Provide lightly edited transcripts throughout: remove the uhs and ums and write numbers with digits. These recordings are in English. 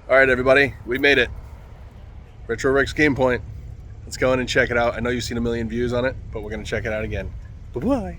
All right, everybody, we made it. Retro Rick's Game Point. Let's go in and check it out. I know you've seen a million views on it, but we're going to check it out again. Bye-bye.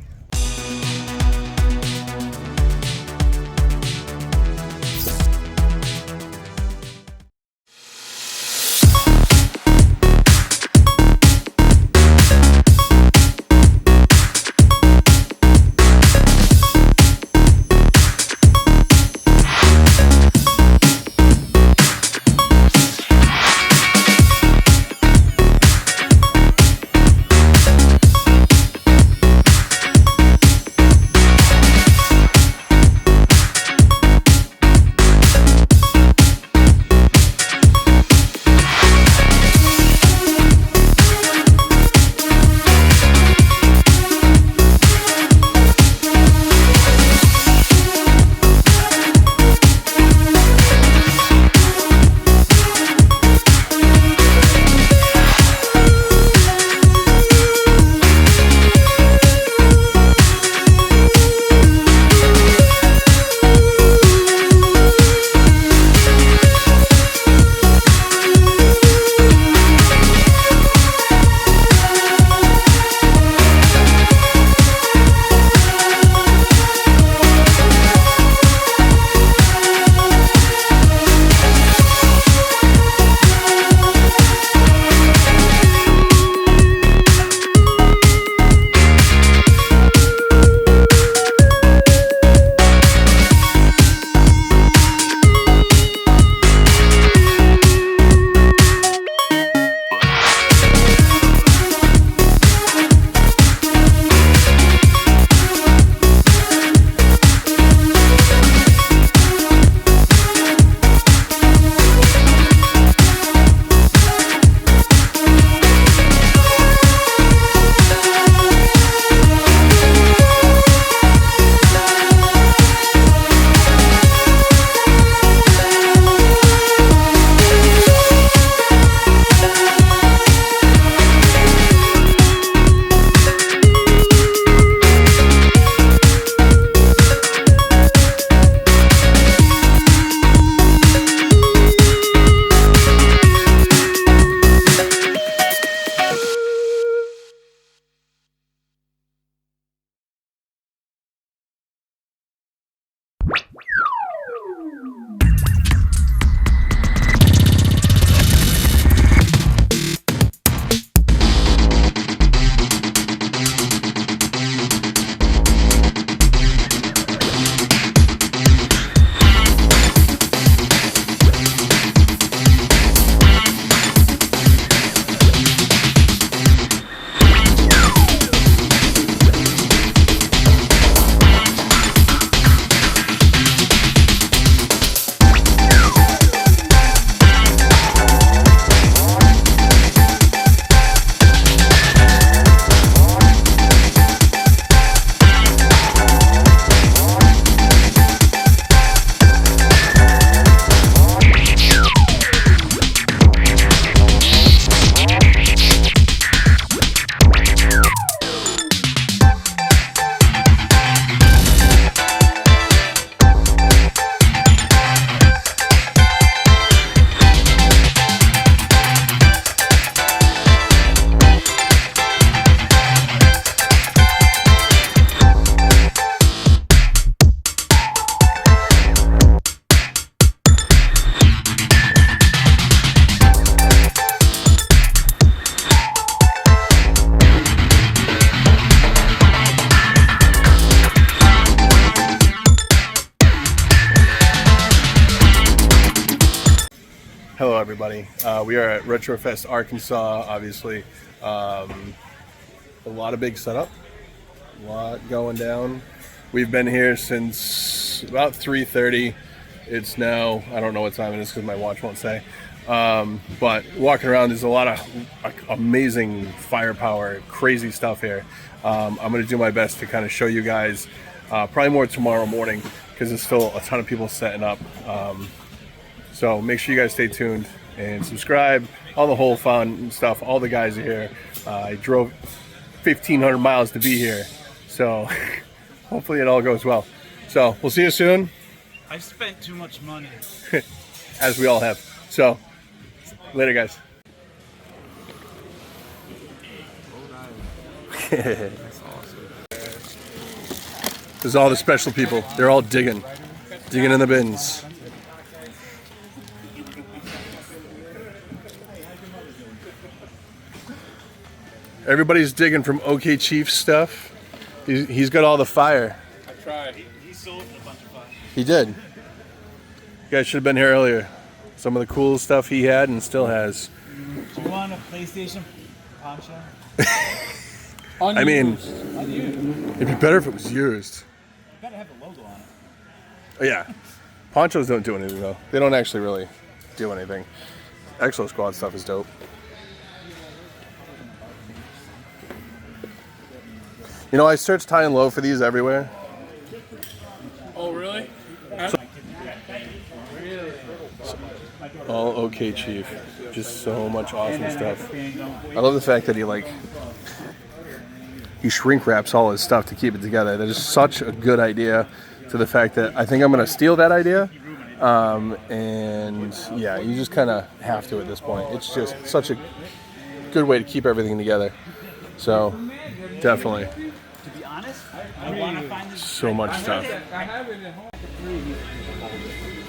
Hello, everybody. We are at RetroFest Arkansas, obviously. A lot of big setup, a lot going down. We've been here since about 3:30. It's now, I don't know what time it is because my watch won't say. But walking around, there's a lot of amazing firepower, crazy stuff here. I'm going to do my best to kind of show you guys, probably more tomorrow morning because there's still a ton of people setting up. So make sure you guys stay tuned and subscribe. All the whole fun stuff. All the guys are here. I drove 1,500 miles to be here. So hopefully it all goes well. So we'll see you soon. I spent too much money. as we all have. So, later, guys. That's awesome. There's all the special people. They're all digging in the bins. Everybody's digging from OK Chief stuff. He's got all the fire. I tried. He sold a bunch of fire. He did. You guys should have been here earlier. Some of the cool stuff he had and still has. Do you want a PlayStation poncho? I mean, it'd be better if it was used. You gotta have a logo on it. Oh, yeah. Ponchos don't do anything though. They don't actually really do anything. Exo Squad stuff is dope. You know, I searched high and low for these everywhere. Oh, really? All OK Chief. Just so much awesome stuff. I love the fact that he shrink wraps all his stuff to keep it together. That is such a good idea, to the fact that I think I'm going to steal that idea. And yeah, you just kind of have to at this point. It's just such a good way to keep everything together. So, definitely. To be honest, I want to find this. So much stuff. I have it at home.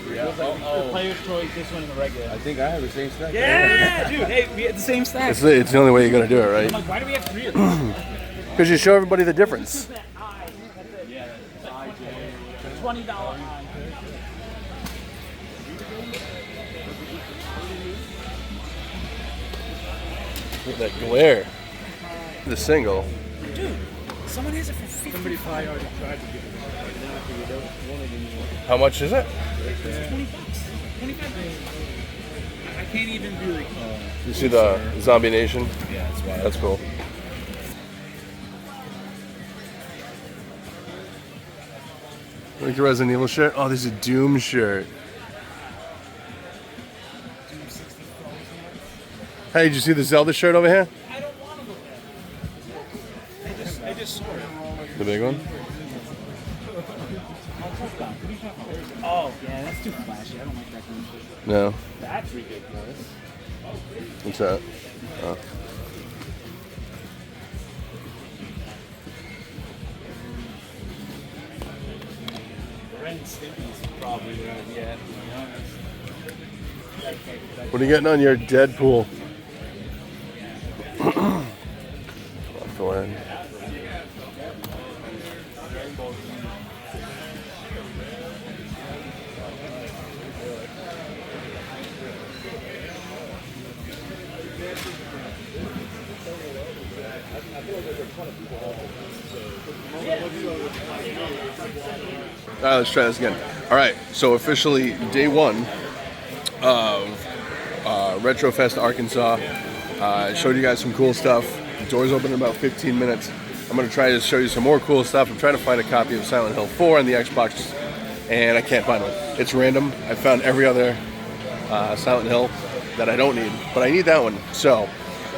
The player's choice, this one, and the regular. I think I have the same stack. Yeah, dude. Hey, we had the same stack. It's the only way you're going to do it, I'm right? like, why do we have 3 of them? Because you show everybody the difference. Yeah, $20. Look at that glare. The single. Dude, someone has it for 50. Somebody probably already tried to get it. But now if you don't want it anymore. How much is it? $20. 25. I can't even do like. You see the Zombie Nation? Yeah, that's why. That's cool. Like the Resident Evil shirt? Oh, there's a Doom shirt. Hey, did you see the Zelda shirt over here? I don't want to look at it. I just saw it. The big one? Oh, yeah, that's too flashy. I don't like that kind of shit. No. That's ridiculous. What's that? Oh. Ren and Stimpy's probably where I'd be at, to be honest. What are you getting on your Deadpool? Go ahead. All right, let's try this again. All right, so officially day 1 of RetroFest Arkansas. Showed you guys some cool stuff. The doors open in about 15 minutes. I'm going to try to show you some more cool stuff. I'm trying to find a copy of Silent Hill 4 on the Xbox, and I can't find one. It's random. I found every other Silent Hill that I don't need, but I need that one. So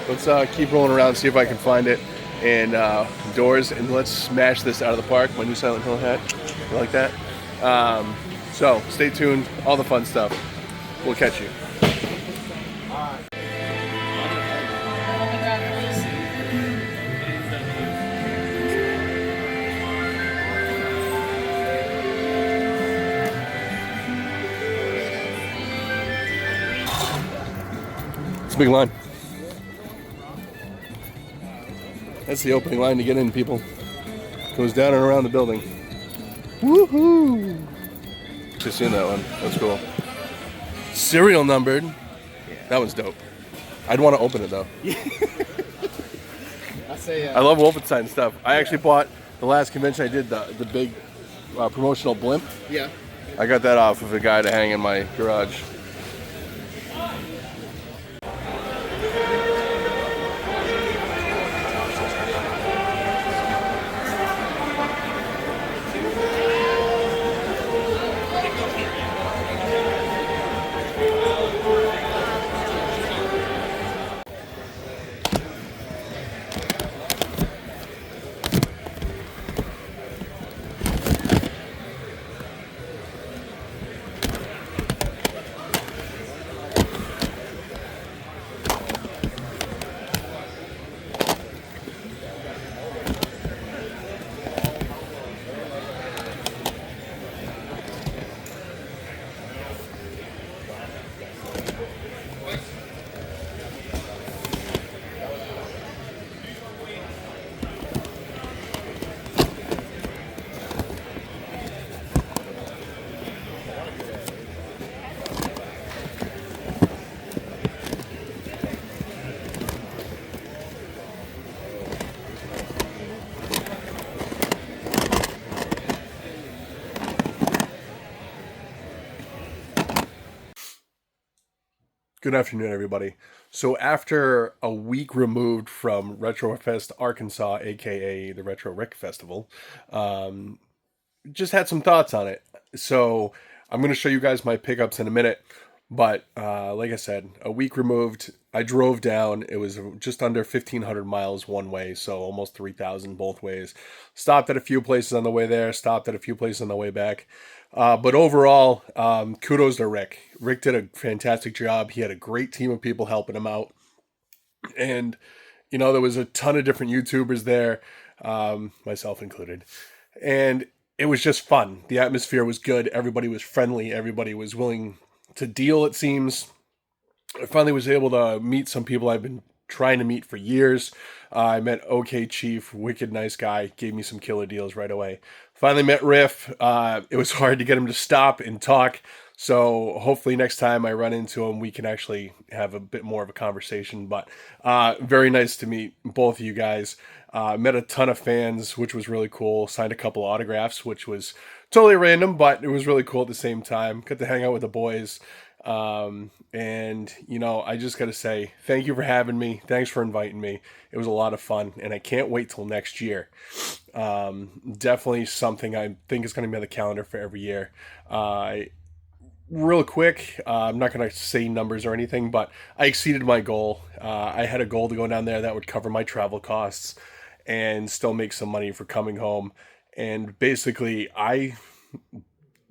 let's keep rolling around, see if I can find it. And doors, and let's smash this out of the park. My new Silent Hill hat. You like that? So stay tuned. All the fun stuff. We'll catch you. It's a big line. That's the opening line to get in, people. Goes down and around the building. Woohoo! Just seen that one. That's cool. Serial numbered. Yeah. That one's dope. I'd want to open it though. I love Wolfenstein stuff. I actually bought the last convention I did the big promotional blimp. Yeah. I got that off of a guy to hang in my garage. Good afternoon, everybody. So after a week removed from RetroFest Arkansas, aka the Retro Rick Festival, just had some thoughts on it. So I'm going to show you guys my pickups in a minute. But like I said, a week removed, I drove down. It was just under 1,500 miles one way, so almost 3,000 both ways. Stopped at a few places on the way there, stopped at a few places on the way back. But overall, kudos to Rick. Rick did a fantastic job. He had a great team of people helping him out. And, you know, there was a ton of different YouTubers there, myself included. And it was just fun. The atmosphere was good. Everybody was friendly. Everybody was willing to deal, it seems. I finally was able to meet some people I've been trying to meet for years. I met OK Chief, wicked nice guy, gave me some killer deals right away. Finally met Riff. It was hard to get him to stop and talk. So hopefully next time I run into him, we can actually have a bit more of a conversation. But very nice to meet both of you guys. Met a ton of fans, which was really cool. Signed a couple of autographs, which was totally random, but it was really cool at the same time. Got to hang out with the boys. And you know, I just got to say thank you for having me. Thanks for inviting me. It was a lot of fun, and I can't wait till next year. Definitely something I think is going to be on the calendar for every year. Real quick, I'm not going to say numbers or anything, but I exceeded my goal. I had a goal to go down there that would cover my travel costs and still make some money for coming home. And basically, I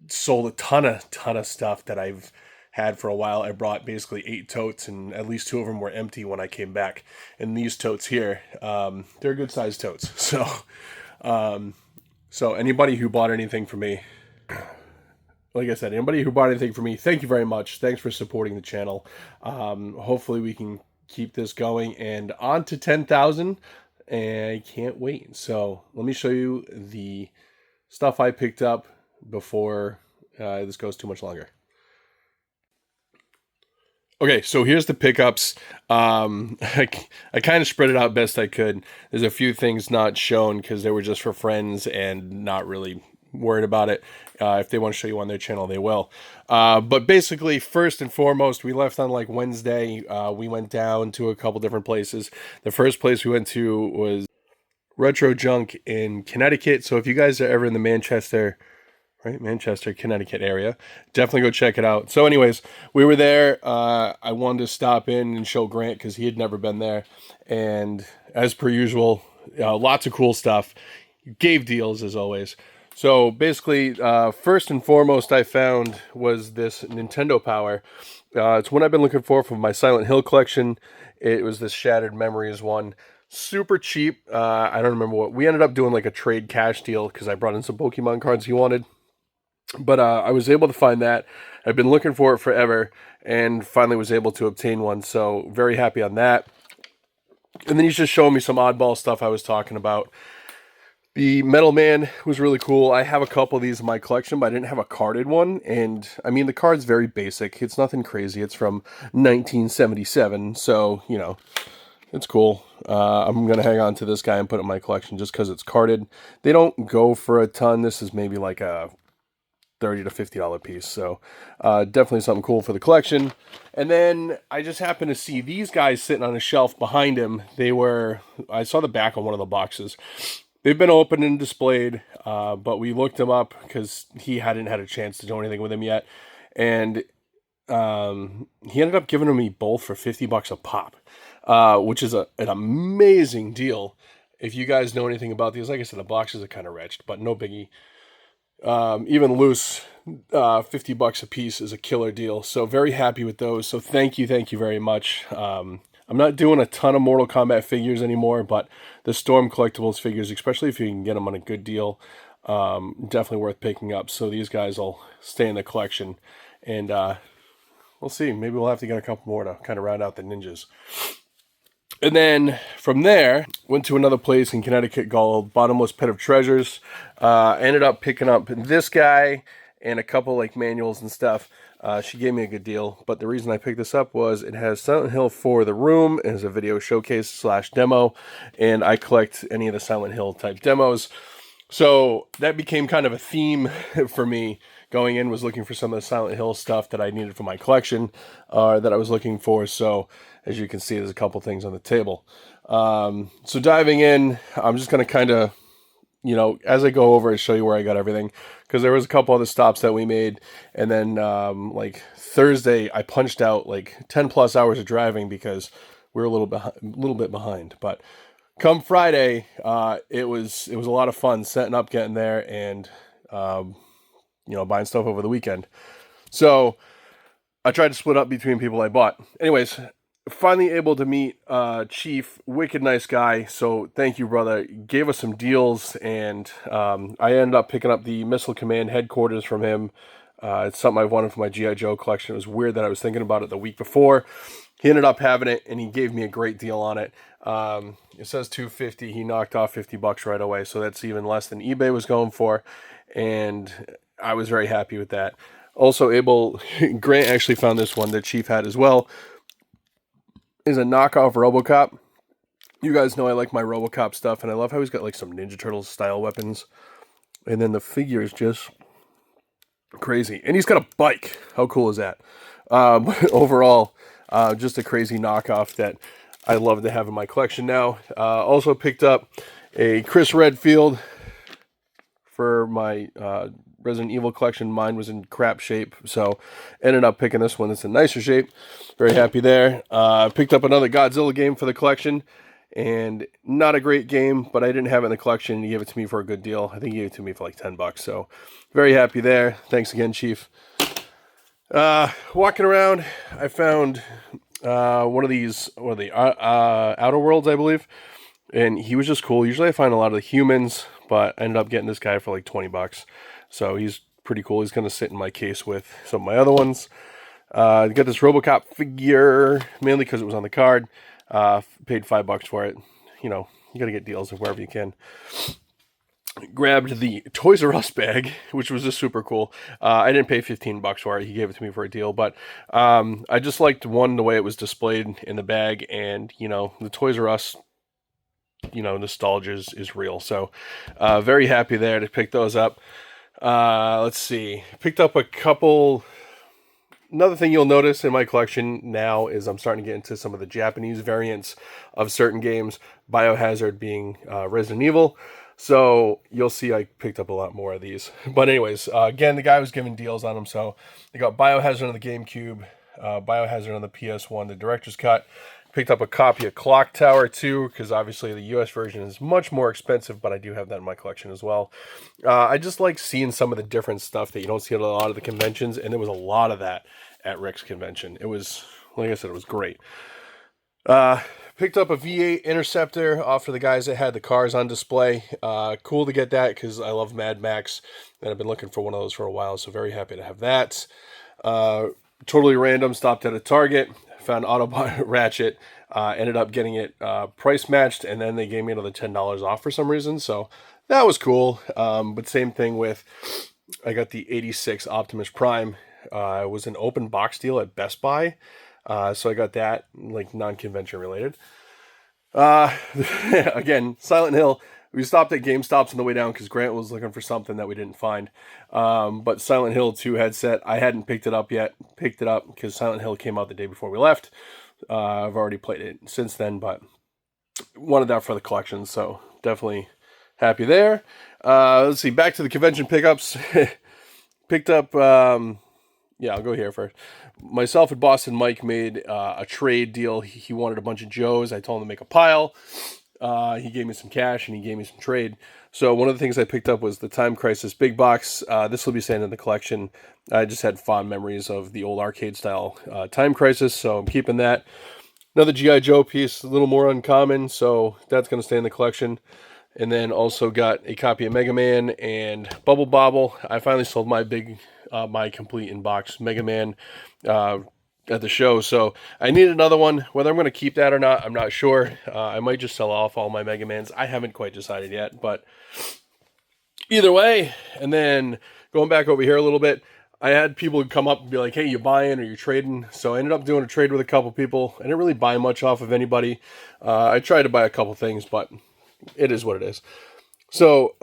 sold a ton of stuff that I've had for a while. I brought basically 8 totes, and at least 2 of them were empty when I came back. And these totes here, they're good sized totes. So anybody who bought anything from me, like I said, anybody who bought anything from me, thank you very much. Thanks for supporting the channel. Hopefully we can keep this going and on to 10,000. And I can't wait. So let me show you the stuff I picked up before this goes too much longer. Okay, so here's the pickups. I kind of spread it out best I could. There's a few things not shown because they were just for friends and not really worried about it. If they want to show you on their channel, they will. But basically, first and foremost, we left on like Wednesday. We went down to a couple different places. The first place we went to was Retro Junk in Connecticut. So if you guys are ever in the Manchester, Connecticut area, definitely go check it out. So anyways, we were there. I wanted to stop in and show Grant because he had never been there. And as per usual, lots of cool stuff. Gave deals as always. So basically, first and foremost I found was this Nintendo Power. It's one I've been looking for my Silent Hill collection. It was this Shattered Memories one. Super cheap. I don't remember what. We ended up doing like a trade cash deal because I brought in some Pokemon cards he wanted. But I was able to find that. I've been looking for it forever and finally was able to obtain one. So very happy on that. And then he's just showing me some oddball stuff I was talking about. The Metal Man was really cool. I have a couple of these in my collection, but I didn't have a carded one. And, I mean, the card's very basic. It's nothing crazy. It's from 1977, so, you know, it's cool. I'm going to hang on to this guy and put it in my collection just because it's carded. They don't go for a ton. This is maybe like a $30 to $50 piece, so definitely something cool for the collection. And then I just happened to see these guys sitting on a shelf behind him. I saw the back on one of the boxes. They've been opened and displayed, but we looked them up because he hadn't had a chance to do anything with them yet. And he ended up giving me both for $50 a pop, which is an amazing deal. If you guys know anything about these, like I said, the boxes are kind of wretched, but no biggie. Even loose, $50 a piece is a killer deal. So very happy with those. So thank you very much. I'm not doing a ton of Mortal Kombat figures anymore, but the Storm Collectibles figures, especially if you can get them on a good deal, definitely worth picking up. So these guys will stay in the collection, and we'll see. Maybe we'll have to get a couple more to kind of round out the ninjas. And then from there, went to another place in Connecticut called Bottomless Pit of Treasures. Ended up picking up this guy and a couple like manuals and stuff. She gave me a good deal, but the reason I picked this up was it has Silent Hill 4 The Room as a video showcase / demo, and I collect any of the Silent Hill type demos. So that became kind of a theme for me going in was looking for some of the Silent Hill stuff that I needed for my collection, that I was looking for. So as you can see, there's a couple things on the table. So diving in, I'm just going to kind of, as I go over, I show you where I got everything, because there was a couple other stops that we made, and then like Thursday, I punched out like 10 plus hours of driving because we were a little bit behind. But come Friday, it was a lot of fun setting up, getting there, and buying stuff over the weekend. So I tried to split up between people I bought. Anyways, finally able to meet Chief, wicked nice guy. So thank you, brother. Gave us some deals, and I ended up picking up the Missile Command headquarters from him. It's something I've wanted for my G.I. Joe collection. It was weird that I was thinking about it the week before. He ended up having it, and he gave me a great deal on it. It says $250. He knocked off $50 right away, so that's even less than eBay was going for, and I was very happy with that. Also Grant actually found this one that Chief had as well. Is a knockoff RoboCop. You guys know I like my RoboCop stuff, and I love how he's got like some Ninja Turtles style weapons, and then the figure is just crazy, and he's got a bike. How cool is that? Overall, just a crazy knockoff that I love to have in my collection now. Also picked up a Chris Redfield for my Resident Evil collection. Mine was in crap shape, so ended up picking this one that's in nicer shape. Very happy there. Picked up another Godzilla game for the collection, and not a great game, but I didn't have it in the collection, and he gave it to me for a good deal. I think he gave it to me for like $10, so very happy there. Thanks again, Chief. Walking around, I found one of these, what are they, Outer Worlds, I believe, and he was just cool. Usually I find a lot of the humans, but I ended up getting this guy for like $20. So he's pretty cool. He's going to sit in my case with some of my other ones. Got this RoboCop figure, mainly because it was on the card. Paid $5 for it. You got to get deals wherever you can. Grabbed the Toys R Us bag, which was just super cool. I didn't pay $15 for it. He gave it to me for a deal. But I just liked, the way it was displayed in the bag. And, the Toys R Us nostalgia is real. So very happy there to pick those up. Let's see. Picked up a couple. Another thing you'll notice in my collection now is I'm starting to get into some of the Japanese variants of certain games, Biohazard being Resident Evil. So you'll see I picked up a lot more of these. But anyways, again, the guy was giving deals on them. So they got Biohazard on the GameCube, Biohazard on the PS1, the Director's Cut. Picked up a copy of Clock Tower 2, because obviously the US version is much more expensive, but I do have that in my collection as well. I just like seeing some of the different stuff that you don't see at a lot of the conventions, and there was a lot of that at Rick's convention. It was, like I said, it was great. Picked up a V8 Interceptor off of the guys that had the cars on display. Cool to get that, because I love Mad Max, and I've been looking for one of those for a while, so very happy to have that. Totally random, stopped at a Target, found Autobot Ratchet, ended up getting it price matched, and then they gave me another $10 off for some reason, so that was cool. But same thing with, I got the 86 Optimus Prime. It was an open box deal at Best Buy, so I got that, like non-convention related. Again, Silent Hill. We stopped at GameStops on the way down because Grant was looking for something that we didn't find. But Silent Hill 2 headset, I hadn't picked it up yet. Picked it up because Silent Hill came out the day before we left. I've already played it since then, but wanted that for the collection, so definitely happy there. Let's see, back to the convention pickups. Picked up, I'll go here first. Myself and Boston Mike made a trade deal. He wanted a bunch of Joes. I told him to make a pile. He gave me some cash, and he gave me some trade. So one of the things I picked up was the Time Crisis Big Box. This will be staying in the collection. I just had fond memories of the old arcade-style Time Crisis, so I'm keeping that. Another G.I. Joe piece, a little more uncommon, so that's going to stay in the collection. And then also got a copy of Mega Man and Bubble Bobble. I finally sold my my complete in-box Mega Man at the show, so I need another one. Whether I'm going to keep that or not, I'm not sure. I might just sell off all my Mega Mans. I haven't quite decided yet, but either way. And then going back over here a little bit, I had people come up and be like, hey, you buying or you trading? So I ended up doing a trade with a couple people. I didn't really buy much off of anybody. I tried to buy a couple things, but it is what it is. So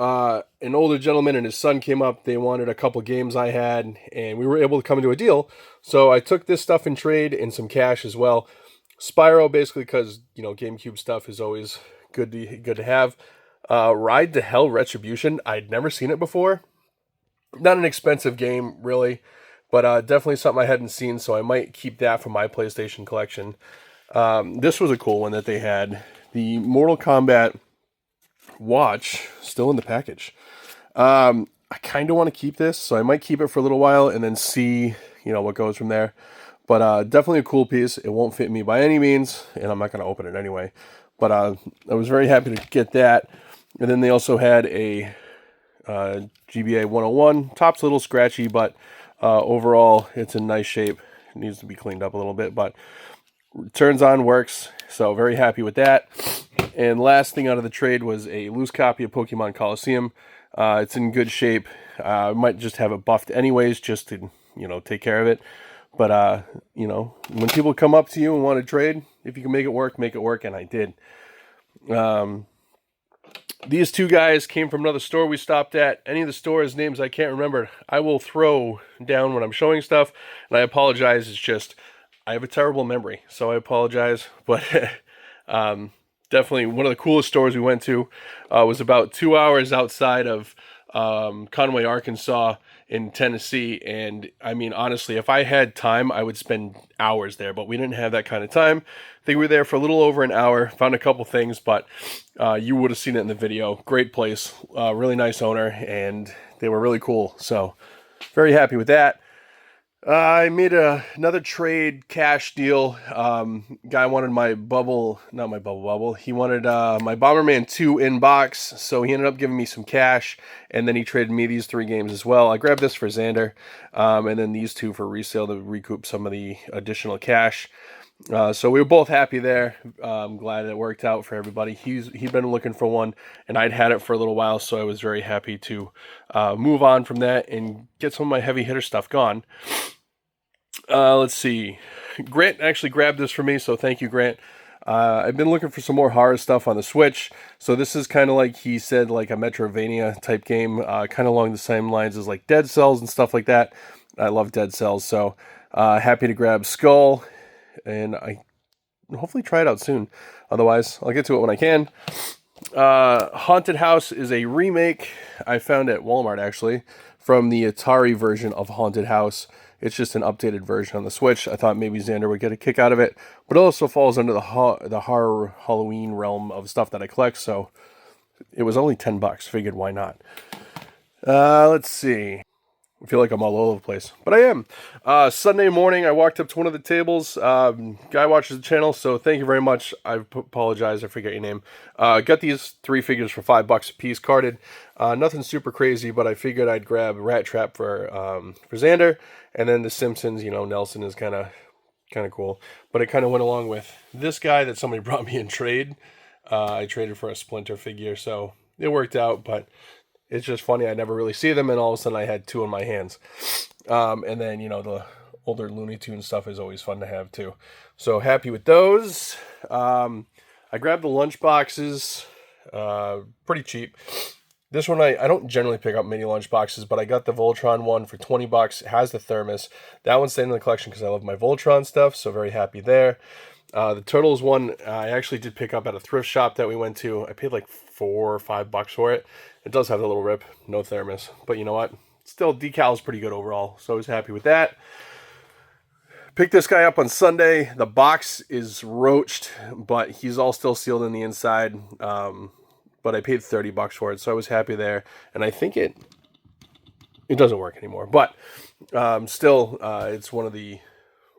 an older gentleman and his son came up. They wanted a couple games I had, and we were able to come into a deal. So I took this stuff in trade and some cash as well. Spyro, basically, because GameCube stuff is always good to have. Ride to Hell Retribution. I'd never seen it before. Not an expensive game, really, but definitely something I hadn't seen. So I might keep that for my PlayStation collection. This was a cool one that they had. The Mortal Kombat watch still in the package. I kind of want to keep this, so I might keep it for a little while and then see what goes from there. But definitely a cool piece. It won't fit me by any means, and I'm not going to open it anyway. But I was very happy to get that. And then they also had a GBA 101. Top's a little scratchy, but overall it's in nice shape. It needs to be cleaned up a little bit, but turns on, works. So very happy with that. And last thing out of the trade was a loose copy of Pokemon Coliseum. It's in good shape. I might just have it buffed anyways, just to take care of it. But when people come up to you and want to trade, if you can make it work, and I did. These two guys came from another store we stopped at. Any of the stores' names I can't remember, I will throw down when I'm showing stuff, and I apologize. It's just I have a terrible memory, so I apologize. But definitely one of the coolest stores we went to. Was about 2 hours outside of Conway, Arkansas in Tennessee. And I mean, honestly, if I had time, I would spend hours there, but we didn't have that kind of time. I think we were there for a little over an hour, found a couple things, but you would have seen it in the video. Great place, really nice owner, and they were really cool. So very happy with that. I made another trade cash deal. Guy wanted my bubble, not my bubble bubble. He wanted my Bomberman 2 in box, so he ended up giving me some cash, and then he traded me these 3 games as well. I grabbed this for Xander, and then these 2 for resale to recoup some of the additional cash. So we were both happy there. I'm glad it worked out for everybody. He'd been looking for one, and I'd had it for a little while, so I was very happy to move on from that and get some of my heavy hitter stuff gone. Let's see. Grant actually grabbed this for me, so thank you, Grant. I've been looking for some more horror stuff on the Switch, so this is kind of like he said, like a Metroidvania type game, kind of along the same lines as like Dead Cells and stuff like that. I love Dead Cells, so happy to grab Skull, and I hopefully try it out soon. Otherwise, I'll get to it when I can. Haunted House is a remake I found at Walmart, actually, from the Atari version of Haunted House. It's just an updated version on the Switch. I thought maybe Xander would get a kick out of it, but it also falls under the horror Halloween realm of stuff that I collect, so it was only $10. Figured, why not? Let's see. I feel like I'm all over the place, but I am. Sunday morning, I walked up to one of the tables. Guy watches the channel, so thank you very much. I apologize, I forget your name. Got these 3 figures for $5 a piece, carded. Nothing super crazy, but I figured I'd grab Rat Trap for Xander, and then the Simpsons. Nelson is kind of cool, but it kind of went along with this guy that somebody brought me in trade. I traded for a Splinter figure, so it worked out, but it's just funny. I never really see them, and all of a sudden I had 2 in my hands. And then, the older Looney Tunes stuff is always fun to have, too. So happy with those. I grabbed the lunch boxes, pretty cheap. This one, I don't generally pick up mini lunch boxes, but I got the Voltron one for $20. It has the thermos. That one's staying in the collection because I love my Voltron stuff, so very happy there. The Turtles one, I actually did pick up at a thrift shop that we went to. I paid like $4 or $5 for it. It does have the little rip, no thermos, but you know what? Still, decal is pretty good overall, so I was happy with that. Picked this guy up on Sunday. The box is roached, but he's all still sealed in the inside. But I paid $30 for it, so I was happy there. And I think it doesn't work anymore, but still, it's one of the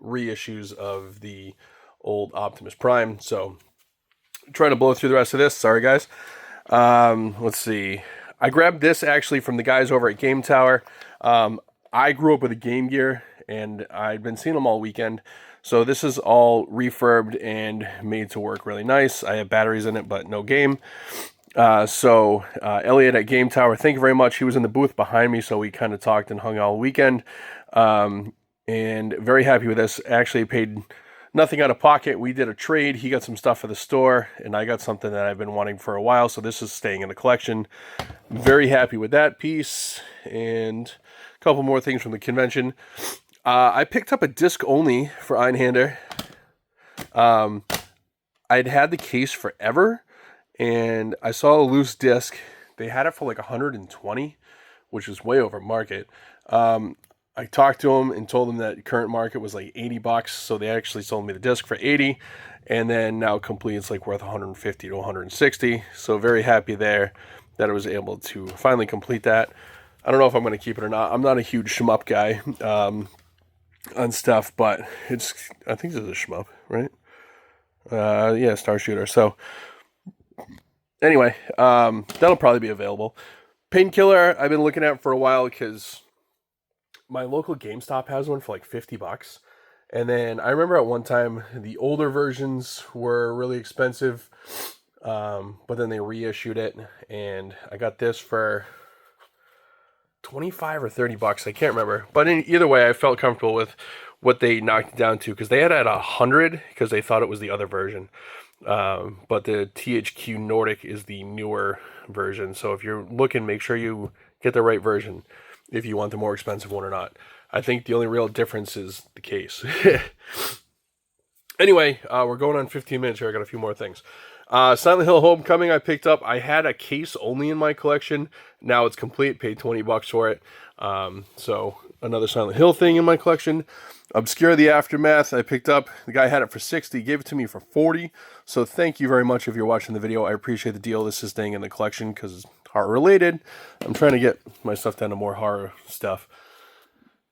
reissues of the old Optimus Prime. So trying to blow through the rest of this. Sorry, guys. Let's see. I grabbed this actually from the guys over at Game Tower. I grew up with a Game Gear, and I'd been seeing them all weekend. So this is all refurbed and made to work really nice. I have batteries in it, but no game. So Elliot at Game Tower, thank you very much. He was in the booth behind me, so we kind of talked and hung all weekend. And very happy with this. Actually paid nothing out of pocket. We did a trade. He got some stuff for the store, and I got something that I've been wanting for a while, so this is staying in the collection. Very happy with that piece, and a couple more things from the convention. I picked up a disc only for Einhander. I'd had the case forever, and I saw a loose disc. They had it for like 120, which is way over market. I talked to them and told them that current market was like $80, so they actually sold me the disc for 80, and then now complete it's like worth 150 to 160. So very happy there that I was able to finally complete that. I don't know if I'm going to keep it or not. I'm not a huge shmup guy on stuff, but I think this is a shmup, right? Yeah, Star Shooter. So anyway, that'll probably be available. Painkiller, I've been looking at for a while because my local GameStop has one for like $50. And then I remember at one time the older versions were really expensive, but then they reissued it, and I got this for 25 or $30. I can't remember. But in either way, I felt comfortable with what they knocked it down to, because they had it at 100 because they thought it was the other version. But the THQ Nordic is the newer version. So if you're looking, make sure you get the right version if you want the more expensive one or not. I think the only real difference is the case. Anyway, we're going on 15 minutes here. I got a few more things. Silent Hill Homecoming I picked up. I had a case only in my collection. Now it's complete. Paid $20 for it. So another Silent Hill thing in my collection. Obscure the Aftermath I picked up. The guy had it for 60, gave it to me for 40. So thank you very much if you're watching the video. I appreciate the deal. This is staying in the collection because it's horror related. I'm trying to get my stuff down to more horror stuff.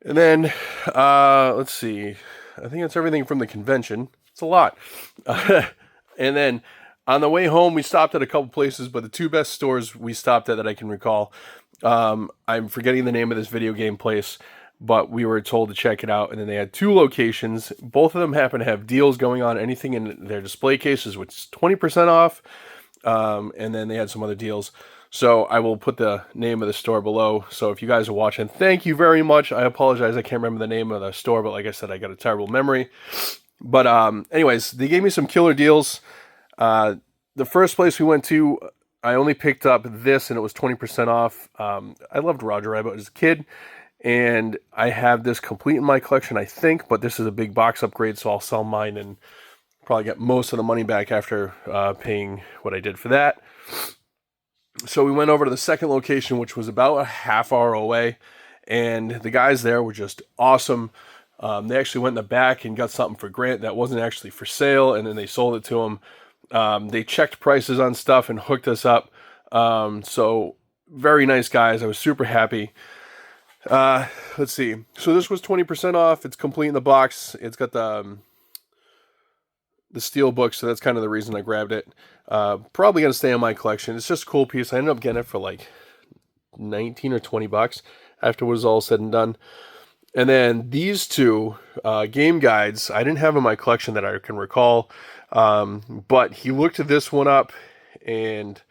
And then, let's see. I think that's everything from the convention. It's a lot. And then on the way home, we stopped at a couple places, but the two best stores we stopped at that I can recall, I'm forgetting the name of this video game place, but we were told to check it out, and then they had two locations. Both of them happen to have deals going on, anything in their display cases, which is 20% off, and then they had some other deals. So I will put the name of the store below. So if you guys are watching, thank you very much. I apologize, I can't remember the name of the store, but like I said, I got a terrible memory. But anyways, they gave me some killer deals. The first place we went to, I only picked up this, and it was 20% off. I loved Roger Rabbit as a kid, and I have this complete in my collection, I think, but this is a big box upgrade, so I'll sell mine and probably get most of the money back after paying what I did for that. So we went over to the second location, which was about a half hour away, and the guys there were just awesome. They actually went in the back and got something for Grant that wasn't actually for sale, and then they sold it to him. They checked prices on stuff and hooked us up. So very nice guys. I was super happy. Let's see. So this was 20% off. It's complete in the box. It's got the steel book, so that's kind of the reason I grabbed it. Probably going to stay in my collection. It's just a cool piece. I ended up getting it for like 19 or 20 bucks after it was all said and done. And then these two game guides, I didn't have in my collection that I can recall, but he looked this one up, and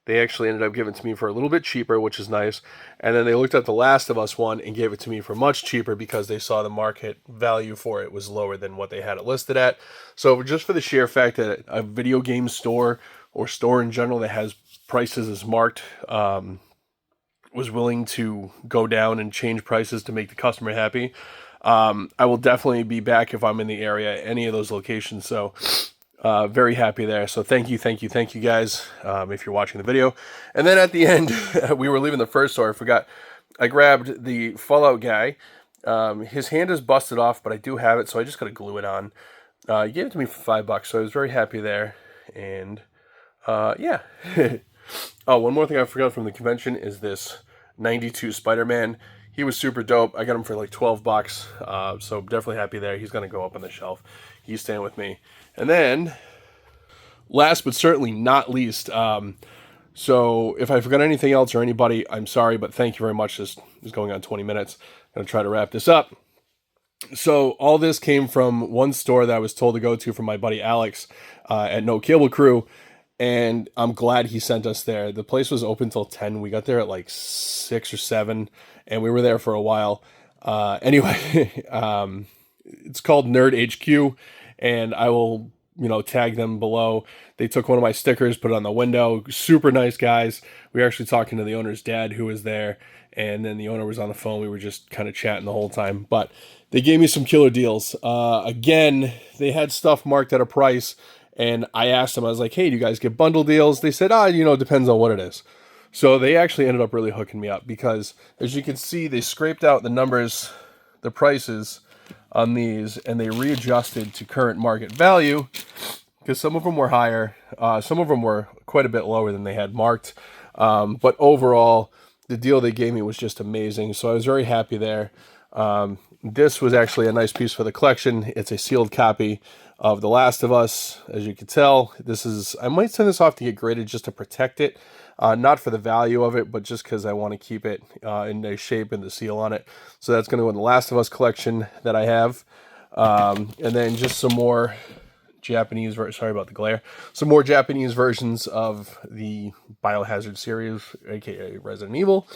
they actually ended up giving it to me for a little bit cheaper, which is nice. And then they looked at the Last of Us one and gave it to me for much cheaper because they saw the market value for it was lower than what they had it listed at. So just for the sheer fact that a video game store or store in general that has prices as marked was willing to go down and change prices to make the customer happy, I will definitely be back if I'm in the area, any of those locations. So very happy there. So thank you guys, if you're watching the video. And then at the end, we were leaving the first store. I forgot. I grabbed the Fallout guy. His hand is busted off, but I do have it, so I just got to glue it on. He gave it to me for $5, so I was very happy there. And yeah. Oh, one more thing I forgot from the convention is this 92 Spider-Man. He was super dope. I got him for like $12, so definitely happy there. He's going to go up on the shelf. He's staying with me. And then, last but certainly not least, so if I forgot anything else or anybody, I'm sorry, but thank you very much. This is going on 20 minutes. I'm going to try to wrap this up. So all this came from one store that I was told to go to from my buddy Alex at No Cable Crew, and I'm glad he sent us there. The place was open till 10. We got there at like 6 or 7, and we were there for a while. Anyway, it's called Nerd HQ. and I will, tag them below. They took one of my stickers, put it on the window. Super nice guys. We were actually talking to the owner's dad who was there, and then the owner was on the phone. We were just kind of chatting the whole time, but they gave me some killer deals. Again, they had stuff marked at a price, and I asked them, I was like, hey, do you guys get bundle deals? They said, it depends on what it is. So they actually ended up really hooking me up because, as you can see, they scraped out the numbers, the prices on these, and they readjusted to current market value because some of them were higher. Some of them were quite a bit lower than they had marked. But overall, the deal they gave me was just amazing. So I was very happy there. This was actually a nice piece for the collection. It's a sealed copy of The Last of Us. As you can tell, I might send this off to get graded just to protect it. Not for the value of it, but just because I want to keep it in nice shape and the seal on it. So that's going to go in the Last of Us collection that I have. And then just some more Japanese, sorry about the glare, some more Japanese versions of the Biohazard series, aka Resident Evil.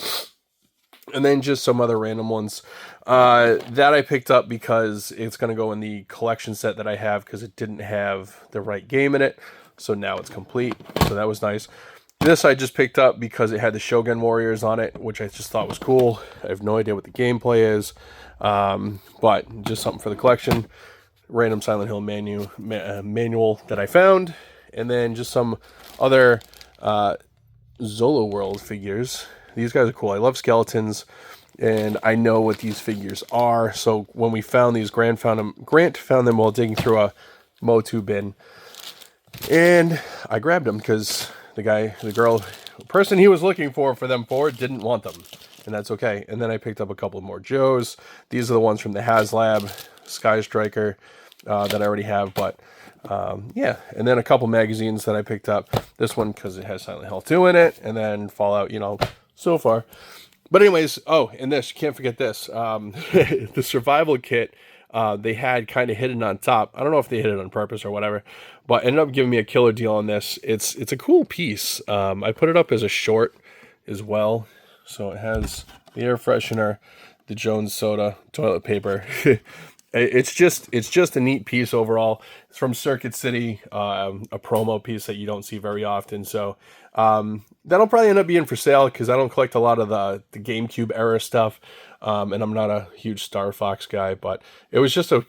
And then just some other random ones that I picked up because it's going to go in the collection set that I have because it didn't have the right game in it. So now it's complete. So that was nice. This I just picked up because it had the Shogun Warriors on it, which I just thought was cool. I have no idea what the gameplay is, but just something for the collection. Random Silent Hill manual that I found. And then just some other Zolo World figures. These guys are cool. I love skeletons, and I know what these figures are. So when we found these, Grant found them while digging through a Motu bin. And I grabbed them because the person he was looking for them for didn't want them. And that's okay. And then I picked up a couple more Joes. These are the ones from the HasLab Sky Striker that I already have. But yeah, and then a couple magazines that I picked up. This one because it has Silent Hill 2 in it, and then Fallout, so far. But anyways, and this, you can't forget this. The survival kit they had kind of hidden on top. I don't know if they hid it on purpose or whatever, but ended up giving me a killer deal on this. It's a cool piece. I put it up as a short as well. So it has the air freshener, the Jones soda, toilet paper. It's just a neat piece overall. It's from Circuit City, a promo piece that you don't see very often. So that'll probably end up being for sale because I don't collect a lot of the GameCube era stuff, and I'm not a huge Star Fox guy. But it was just a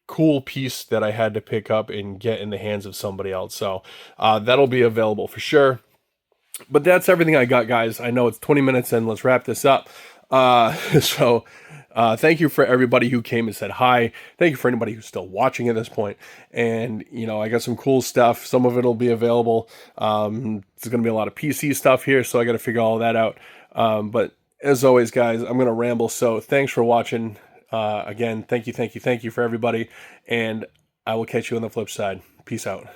cool piece that I had to pick up and get in the hands of somebody else. So that'll be available for sure. But that's everything I got, guys. I know it's 20 minutes in. Let's wrap this up. Thank you for everybody who came and said hi. Thank you for anybody who's still watching at this point. And, I got some cool stuff. Some of it will be available. There's going to be a lot of PC stuff here, so I got to figure all that out. But as always, guys, I'm going to ramble. So thanks for watching. Again, thank you for everybody. And I will catch you on the flip side. Peace out.